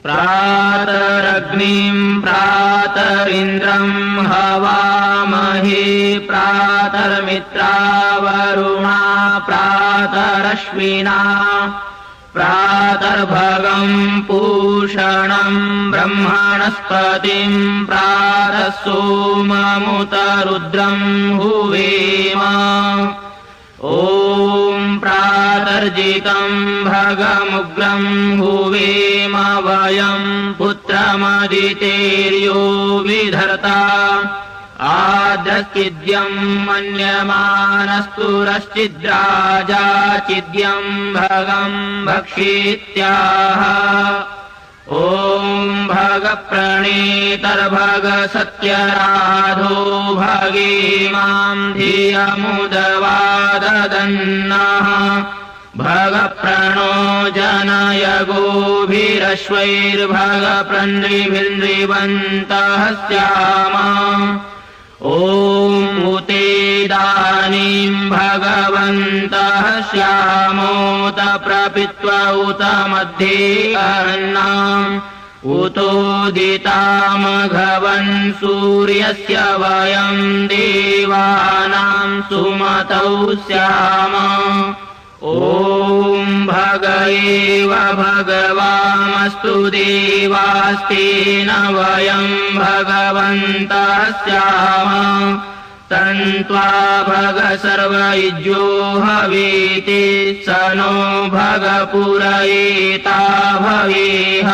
प्रातरग्निम् प्रातरिन्द्रम् हवामहे प्रातर्मित्रावरुणा प्रातरश्विना प्रातर्भगम् पूषणम् ब्रह्मणस्पतिम् प्रातः सोममुत रुद्रम् हुवेम। ॐ प्रातर्जितम् भगमुग्रम् हुवेम वयम् पुत्रमदितेर्यो विधर्ता आद्रश्चिद्यम् मन्यमानस्तुरश्चिद्राजा चिद्यम् भगम् भक्षित्याह। ॐ भगप्रणीतर्भग सत्यराधो भगेमाम् धियमुदवाददन्नः भगप्रणो जनय गोभिरश्वैर्भगप्रन्रिभिन्रिवन्तः स्याम। ॐ उतेदानीम् भगवन्तः श्यामोत प्रपित्वा उत मध्ये अन्नाम् उतोदितामघवन् सूर्यस्य वयम् देवानाम् सुमतौ स्याम। ॐ भग एव भगवामस्तु देवास्तेन वयम् भगवन्तः स्याम। तन्त्वा भग सर्वयुज्यो हवेति स नो भग पुरयेता भवेह।